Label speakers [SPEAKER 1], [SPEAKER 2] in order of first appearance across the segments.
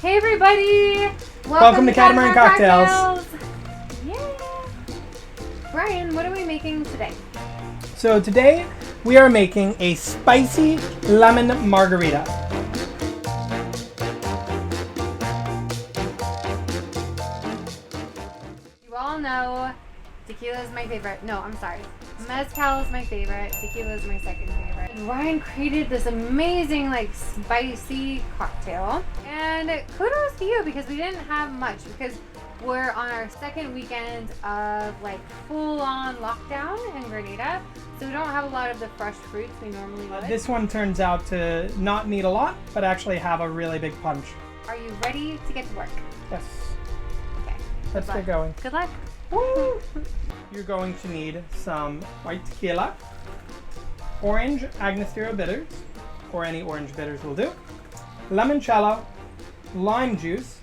[SPEAKER 1] Hey everybody!
[SPEAKER 2] Welcome to Catamaran Cocktails.
[SPEAKER 1] Yeah. Brian, what are we making today?
[SPEAKER 2] So today we are making a spicy lemon margarita.
[SPEAKER 1] You all know tequila is my favorite. No, I'm sorry. Mezcal is my favorite. Tequila is my second favorite. Ryan created this amazing spicy cocktail. And kudos to you because we didn't have much because we're on our second weekend of full-on lockdown in Grenada. So we don't have a lot of the fresh fruits we normally would.
[SPEAKER 2] This one turns out to not need a lot, but actually have a really big punch.
[SPEAKER 1] Are you ready to get to work?
[SPEAKER 2] Yes.
[SPEAKER 1] Okay.
[SPEAKER 2] Let's get going.
[SPEAKER 1] Good luck.
[SPEAKER 2] Woo! You're going to need some white tequila, orange Angostura bitters, or any orange bitters will do, limoncello, lime juice,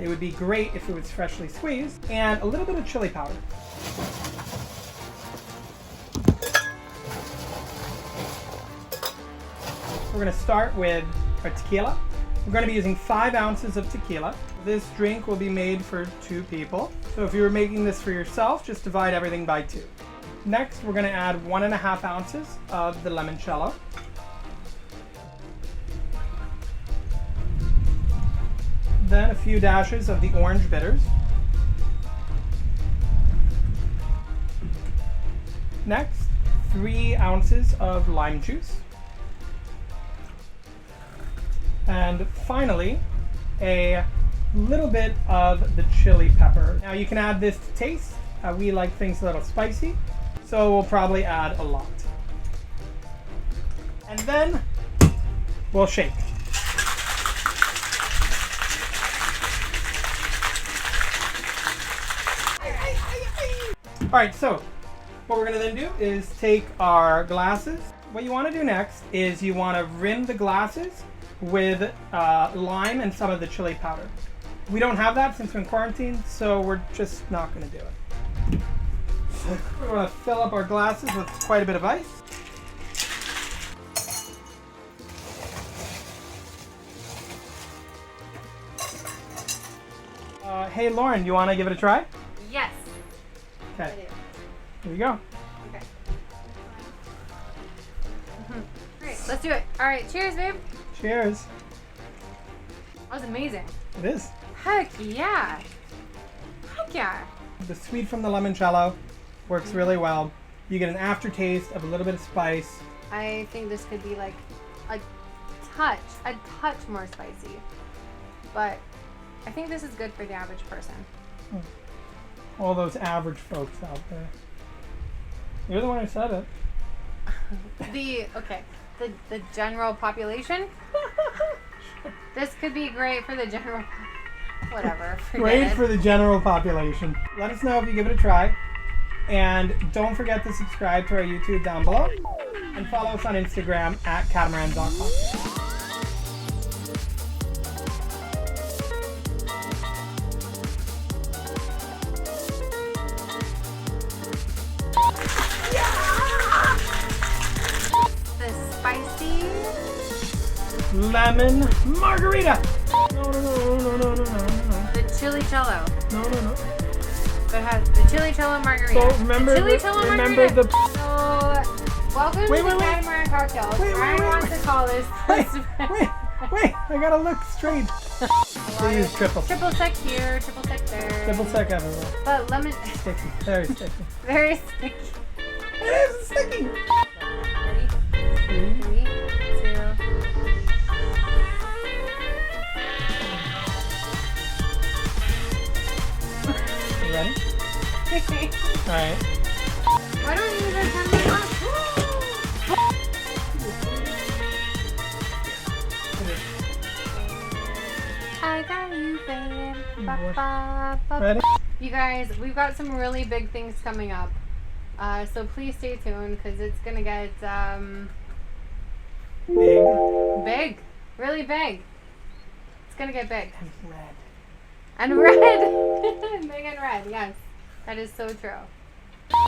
[SPEAKER 2] it would be great if it was freshly squeezed, and a little bit of chili powder. We're going to start with our tequila. We're going to be using 5 ounces of tequila. This drink will be made for 2 people. So if you were making this for yourself, just divide everything by 2. Next, we're going to add 1.5 ounces of the limoncello. Then a few dashes of the orange bitters. Next, 3 ounces of lime juice. And finally, a little bit of the chili pepper. Now you can add this to taste. We like things a little spicy, so we'll probably add a lot. And then we'll shake. All right, so what we're gonna then do is take our glasses. What you wanna do next is you wanna rim the glasses with lime and some of the chili powder. We don't have that since we're in quarantine, so we're just not going to do it. We're going to fill up our glasses with quite a bit of ice. Hey Lauren, you want to give it a try?
[SPEAKER 1] Yes.
[SPEAKER 2] Okay.
[SPEAKER 1] I do.
[SPEAKER 2] Here we go.
[SPEAKER 1] Okay. Great. Let's do it. All right. Cheers, babe.
[SPEAKER 2] Cheers.
[SPEAKER 1] That was amazing.
[SPEAKER 2] It is.
[SPEAKER 1] Heck yeah. Heck yeah.
[SPEAKER 2] The sweet from the limoncello works really well. You get an aftertaste of a little bit of spice.
[SPEAKER 1] I think this could be a touch more spicy. But I think this is good for the average person.
[SPEAKER 2] All those average folks out there. You're the one who said it.
[SPEAKER 1] The general population. This could be great for the general. Whatever.
[SPEAKER 2] Great for the general population. Let us know if you give it a try. And don't forget to subscribe to our YouTube down below. And follow us on Instagram at catamaran.com.
[SPEAKER 1] The spicy
[SPEAKER 2] Lemon Margarita. No.
[SPEAKER 1] The Chili-Cello.
[SPEAKER 2] No.
[SPEAKER 1] It has the Chili-Cello Margarita.
[SPEAKER 2] So remember
[SPEAKER 1] the Chili-Cello Margarita. So welcome to Catamaran Cocktails. Brian wants to call this.
[SPEAKER 2] Wait, I gotta look straight. They use triple
[SPEAKER 1] sec here, triple sec there.
[SPEAKER 2] Triple sec everywhere.
[SPEAKER 1] But lemon.
[SPEAKER 2] Sticky. Very sticky.
[SPEAKER 1] Very sticky.
[SPEAKER 2] It is sticky.
[SPEAKER 1] Ready? 3, 2.
[SPEAKER 2] You ready? Alright.
[SPEAKER 1] Why don't you guys have me on? I got you, babe.
[SPEAKER 2] Ready?
[SPEAKER 1] You guys, we've got some really big things coming up. So please stay tuned because it's going to get big. Really big. It's going to get big.
[SPEAKER 2] And red.
[SPEAKER 1] And red. Big and red, yes. That is so true.